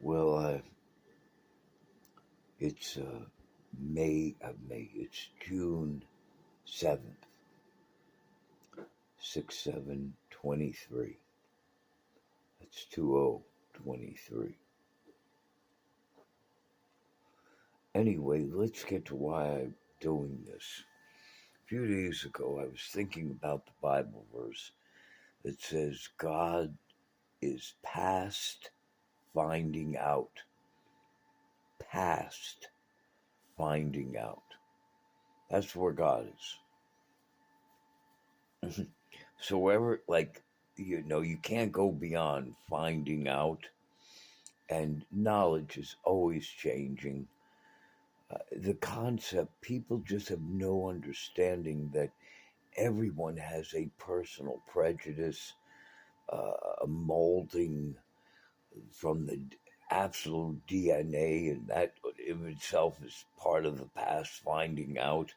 Well, it's It's June 7th, 6/7/23. That's 2023. Anyway, let's get to why I'm doing this. A few days ago, I was thinking about the Bible verse that says God is past finding out. Past finding out. That's where God is. So wherever, you can't go beyond finding out, and knowledge is always changing. The concept, people just have no understanding that everyone has a personal prejudice, a molding from the absolute DNA, and that in itself is part of the past finding out,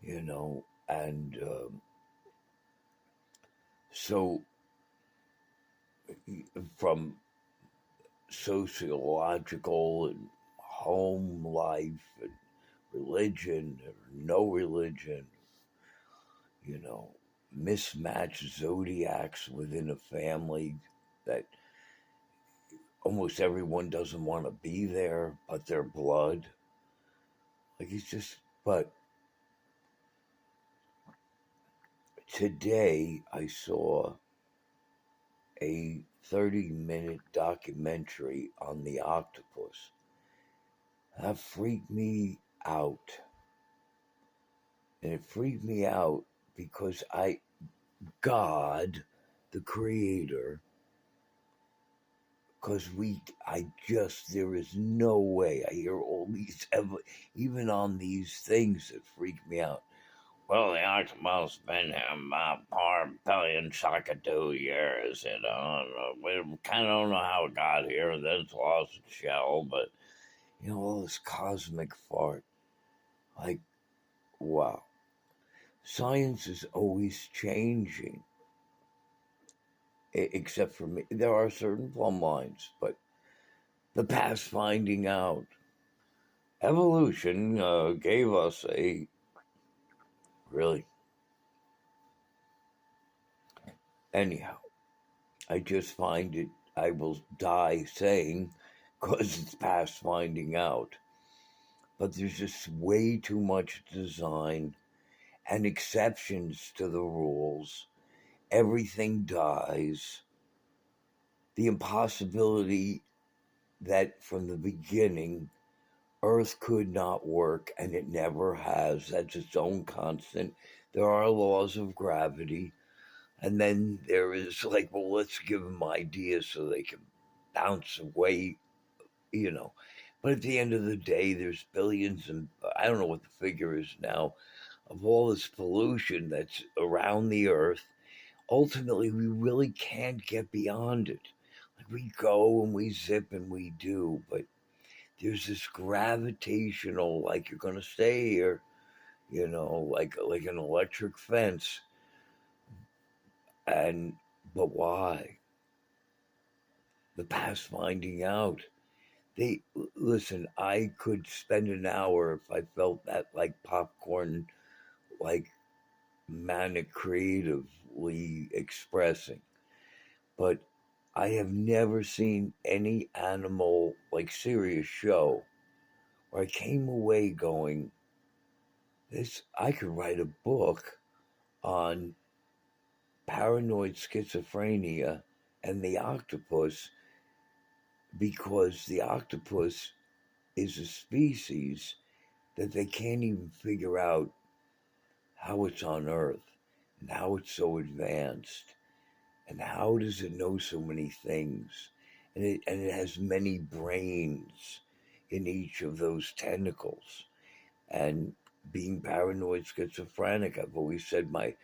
and so from sociological and home life and religion or no religion, you know, mismatched zodiacs within a family that almost everyone doesn't want to be there, but their blood. But today I saw a 30-minute documentary on the octopus. That freaked me out. And it freaked me out because God, the creator, there is no way. I hear all these, even on these things that freak me out. Well, the octopus been here about 4 billion years, we kind of don't know how it got here, and then it's lost its shell, but, all this cosmic fart. Like, wow. Science is always changing, except for me. There are certain plumb lines, but the past finding out. Evolution gave us a really. Anyhow, I just find it, I will die saying, because it's past finding out. But there's just way too much design and exceptions to the rules. Everything dies. The impossibility that from the beginning Earth could not work, and it never has. That's its own constant. There are laws of gravity. And then there is like, well, let's give them ideas so they can bounce away, you know. But at the end of the day, there's billions, and I don't know what the figure is now, of all this pollution that's around the Earth. Ultimately, we really can't get beyond it. Like, we go and we zip and we do, but there's this gravitational, like, you're gonna stay here, like an electric fence. And but why? The past finding out. They listen. I could spend an hour if I felt that, like popcorn, like manic creatively expressing. But I have never seen any animal, like, serious show where I came away going, "This I could write a book on paranoid schizophrenia and the octopus, because the octopus is a species that they can't even figure out how it's on Earth and how it's so advanced and how does it know so many things, and it has many brains in each of those tentacles. And being paranoid schizophrenic, I've always said my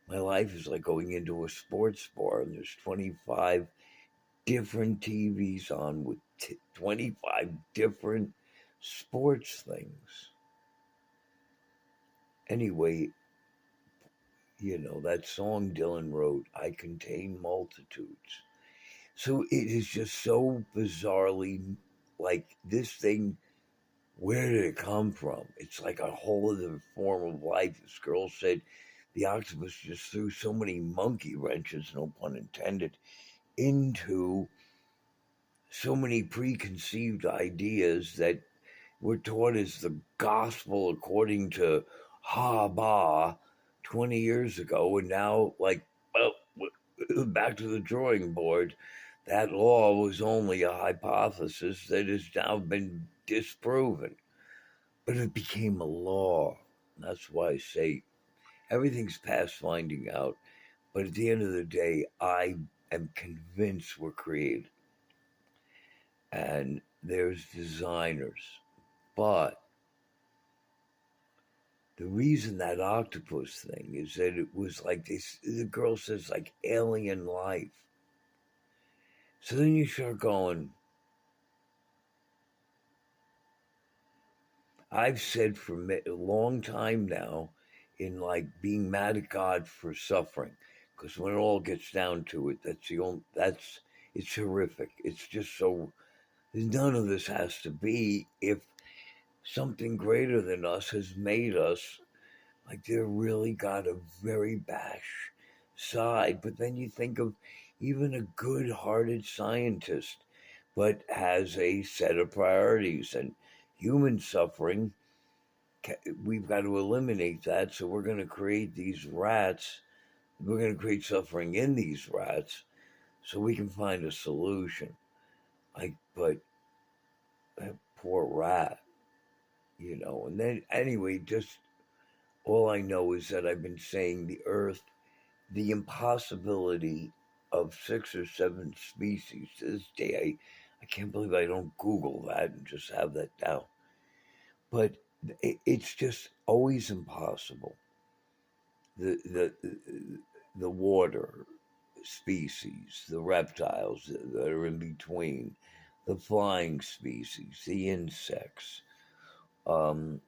life is like going into a sports bar and there's 25 different TVs on with 25 different sports things. Anyway, that song Dylan wrote, I Contain Multitudes. So it is just so bizarrely like this thing. Where did it come from? It's like a whole other form of life. This girl said the octopus just threw so many monkey wrenches, no pun intended, into so many preconceived ideas that were taught as the gospel according to Ha 20 years ago. And now, like, well, back to the drawing board. That law was only a hypothesis that has now been disproven, but it became a law. That's why I say everything's past finding out. But at the end of the day, I am convinced we're created. And there's designers. But the reason that octopus thing is that it was like this, the girl says, like alien life. So then you start going, I've said for a long time now, in like being mad at God for suffering, because when it all gets down to it, it's horrific. It's just so, none of this has to be if something greater than us has made us. Like they're really got a very bash side. But then you think of even a good-hearted scientist, but has a set of priorities, and human suffering, we've got to eliminate that. So we're going to create these rats. We're going to create suffering in these rats so we can find a solution. Like, but that poor rat, And then, anyway, just all I know is that I've been saying the Earth, the impossibility of 6 or 7 species. To this day, I can't believe I don't Google that and just have that down. But it's just always impossible. The water species, the reptiles that are in between, the flying species, the insects, um,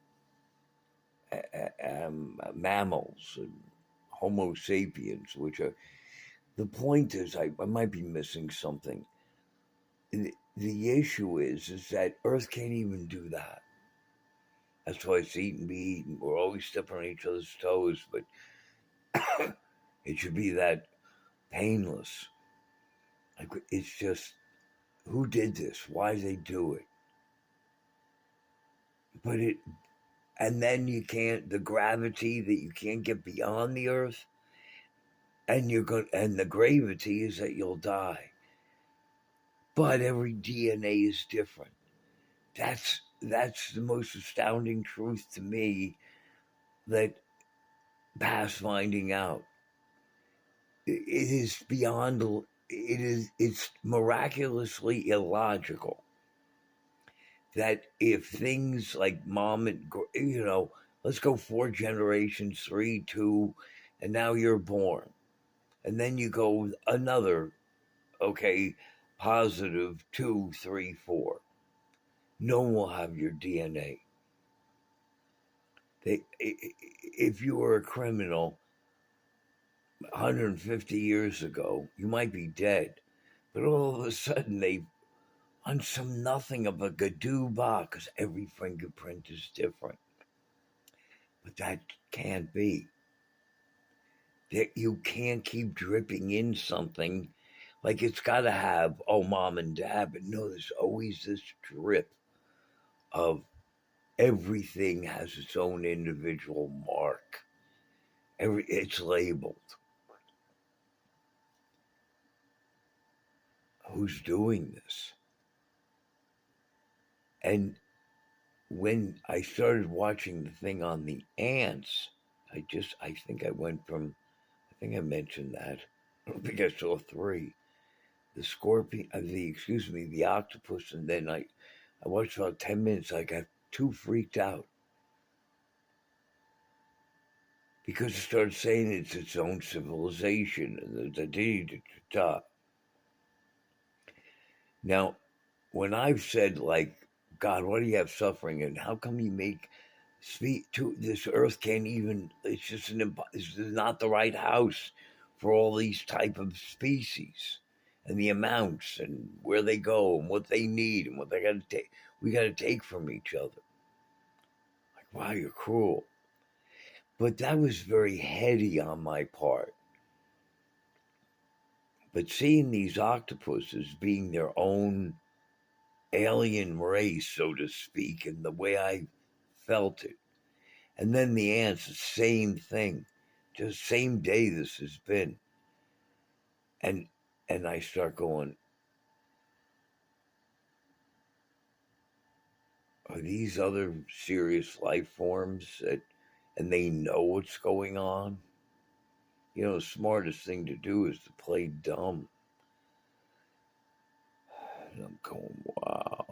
mammals, and Homo sapiens, which are, the point is, I might be missing something. The issue is that Earth can't even do that. That's why it's eat and be eaten. We're always stepping on each other's toes, but it should be that painless. Like, it's just, who did this? Why did they do it? But and then you can't, the gravity that you can't get beyond the Earth, and and the gravity is that you'll die. But every DNA is different. That's the most astounding truth to me, that past finding out. It is beyond, it's miraculously illogical that if things like mom and, let's go 4 generations, 3, 2, and now you're born. And then you go another, okay, positive 2, 3, 4. No one will have your DNA. If you were a criminal 150 years ago, you might be dead. But all of a sudden, they, on some nothing of a gadooba, because every fingerprint is different. But that can't be. That you can't keep dripping in something. Like, it's got to have, oh, mom and dad. But no, there's always this drip of everything has its own individual mark. It's labeled. Who's doing this? And when I started watching the thing on the ants, I think I mentioned that. I don't think I saw 3. The scorpion, the octopus, and then I watched about 10 minutes. I got too freaked out because it started saying it's its own civilization and Now, when I've said, like, God, why do you have suffering, and how come you make to this Earth can't even? It's just this is not the right house for all these type of species, and the amounts and where they go and what they need and what they got to take. We got to take from each other. Like, wow, you're cruel. But that was very heady on my part. But seeing these octopuses being their own alien race, so to speak, and the way I felt it. And then the ants, the same thing. Just same day this has been. And I start going, are these other serious life forms that, and they know what's going on? You know, the smartest thing to do is to play dumb. And I'm going, wow.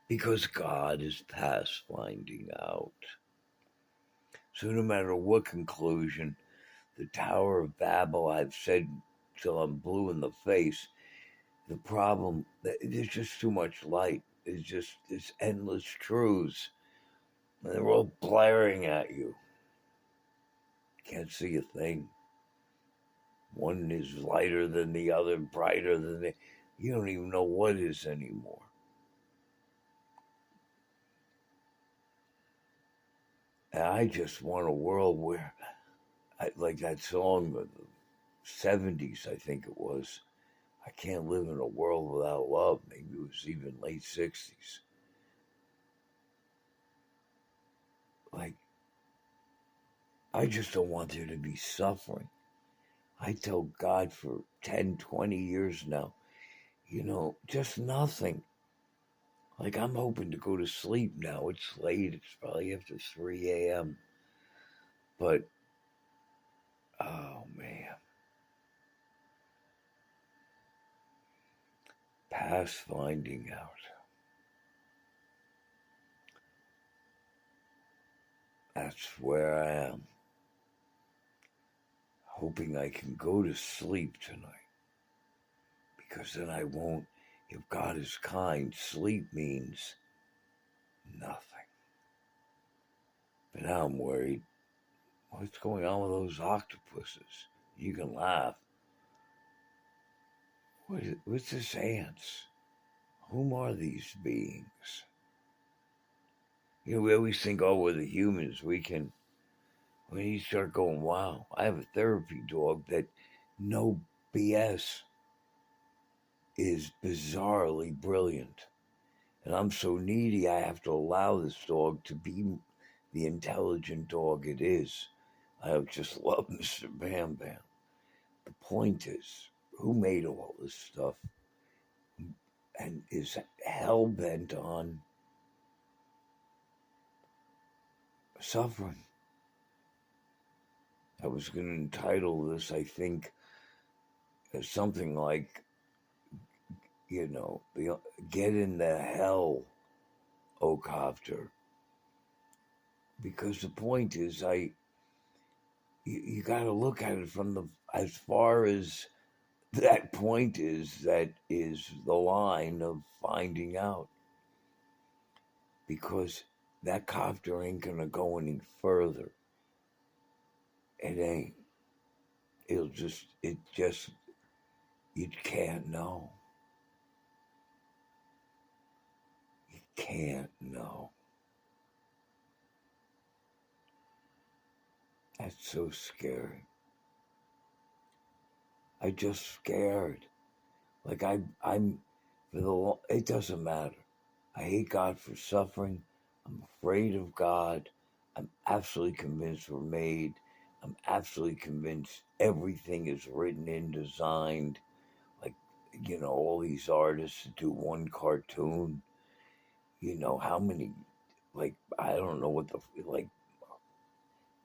Because God is past finding out. So no matter what conclusion, the Tower of Babel, I've said till I'm blue in the face, the problem, there's just too much light. There's just this endless truths. And they're all blaring at you. Can't see a thing. One is lighter than the other, brighter than the... You don't even know what is anymore. And I just want a world where, like that song of the 70s, I think it was, I can't live in a world without love. Maybe it was even late 60s. Like, I just don't want there to be suffering. I tell God for 10, 20 years now, you know, just nothing. Like, I'm hoping to go to sleep now. It's late. It's probably after 3 a.m. But, oh, man. Past finding out. That's where I am. Hoping I can go to sleep tonight. Because then I won't, if God is kind, sleep means nothing. But now I'm worried. What's going on with those octopuses? You can laugh. What's this ants? Whom are these beings? You know, we always think, oh, we're the humans. We can, when you start going, wow, I have a therapy dog that, no BS, is bizarrely brilliant. And I'm so needy, I have to allow this dog to be the intelligent dog it is. I just love Mr. Bam Bam. The point is, who made all this stuff and is hell bent on suffering? I was going to entitle this, I think, as something like, you know, get in the hell, O copter. Because the point is, you got to look at it from the, as far as that point is, that is the line of finding out. Because that copter ain't going to go any further. It ain't. You can't know. You can't know. That's so scary. I just scared. Like I'm it doesn't matter. I hate God for suffering. I'm afraid of God. I'm absolutely convinced we're made. I'm absolutely convinced everything is written and designed. Like, you know, all these artists that do one cartoon. You know, how many, like, I don't know what like,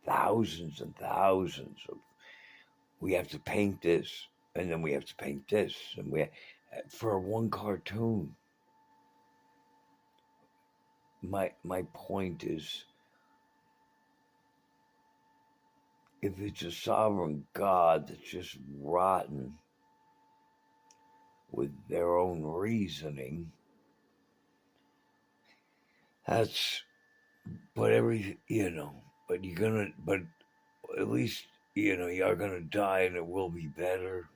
thousands and thousands of, we have to paint this, and then we have to paint this, and for one cartoon. My point is, if it's a sovereign God that's just rotten with their own reasoning, that's, but but at least, you know, you're gonna die and it will be better.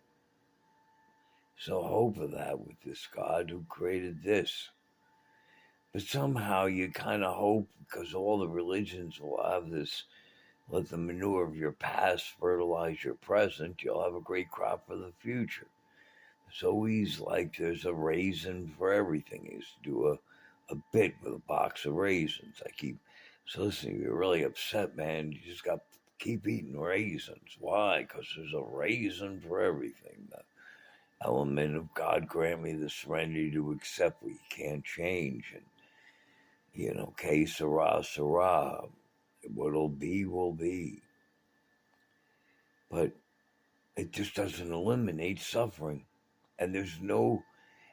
So hope of that with this God who created this. But somehow you kind of hope, because all the religions will have this, let the manure of your past fertilize your present, you'll have a great crop for the future. It's always like there's a raisin for everything. I used to do a bit with a box of raisins. I keep, so listen, you're really upset, man. You just got to keep eating raisins. Why? Because there's a raisin for everything. The element of God grant me the serenity to accept what you can't change. And, que sera, sera. What'll be, will be. But it just doesn't eliminate suffering. And there's no,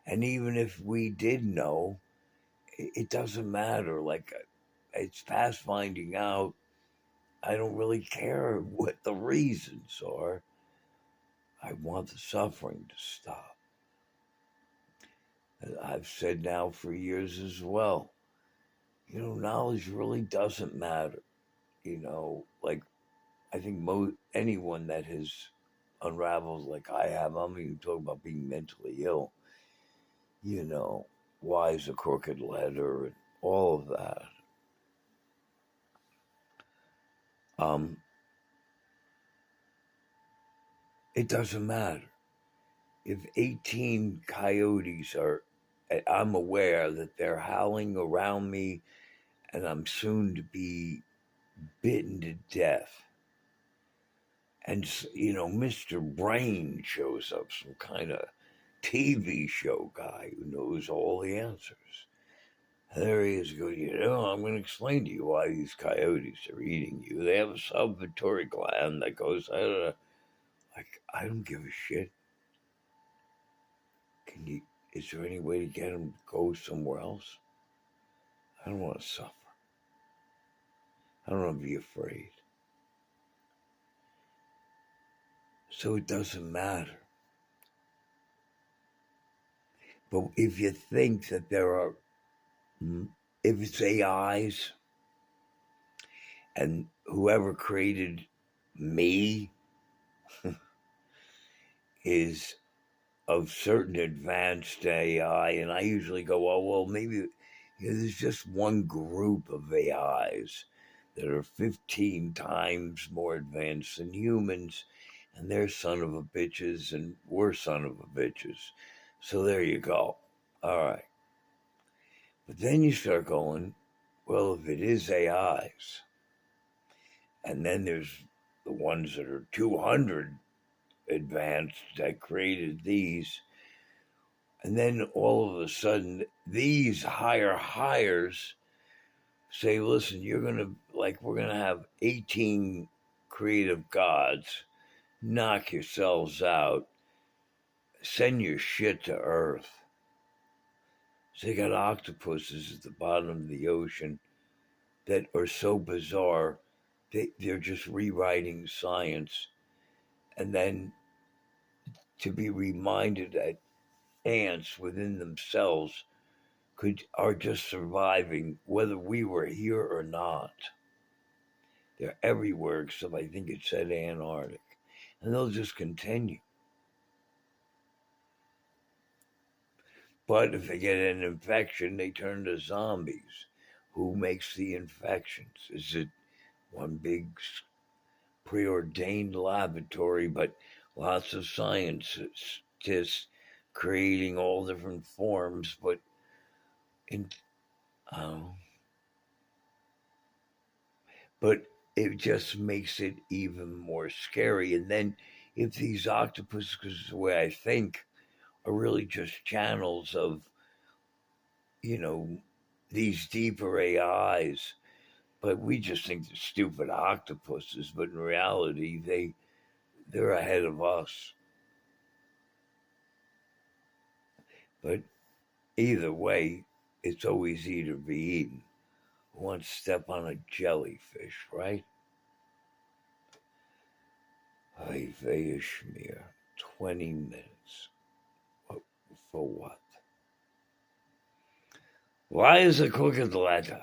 and even if we did know, it doesn't matter. Like, it's past finding out. I don't really care what the reasons are. I want the suffering to stop. And I've said now for years as well, knowledge really doesn't matter. Like, I think anyone that has unraveled like I have, I'm even talking about being mentally ill, why is a crooked letter and all of that. It doesn't matter. If 18 coyotes I'm aware that they're howling around me and I'm soon to be bitten to death. And, Mr. Brain shows up, some kind of TV show guy who knows all the answers. And there he is going, I'm going to explain to you why these coyotes are eating you. They have a salivatory gland that goes, I don't give a shit. Is there any way to get them to go somewhere else? I don't want to suffer. I don't want to be afraid. So it doesn't matter. But if you think that if it's AIs, and whoever created me is of certain advanced AI, and I usually go, well, maybe there's just one group of AIs that are 15 times more advanced than humans, and they're son of a bitches, and we're son of a bitches. So there you go. All right. But then you start going, well, if it is AIs, and then there's the ones that are 200 advanced that created these, and then all of a sudden these hires say, listen, we're going to have 18 creative gods, knock yourselves out, send your shit to Earth. So they got octopuses at the bottom of the ocean that are so bizarre, they're just rewriting science. And then to be reminded that ants within themselves are just surviving whether we were here or not. They're everywhere except I think it said Antarctic. And they'll just continue. But if they get an infection, they turn to zombies. Who makes the infections? Is it one big preordained laboratory, but lots of scientists creating all different forms, but but it just makes it even more scary. And then if these octopuses, because the way I think, are really just channels of, these deeper AIs, but we just think they're stupid octopuses, but in reality, they're ahead of us. But either way, it's always eat or be eaten. Who wants to step on a jellyfish, right? Isaiah Schmier, 20 minutes. For what? Why is a crooked letter?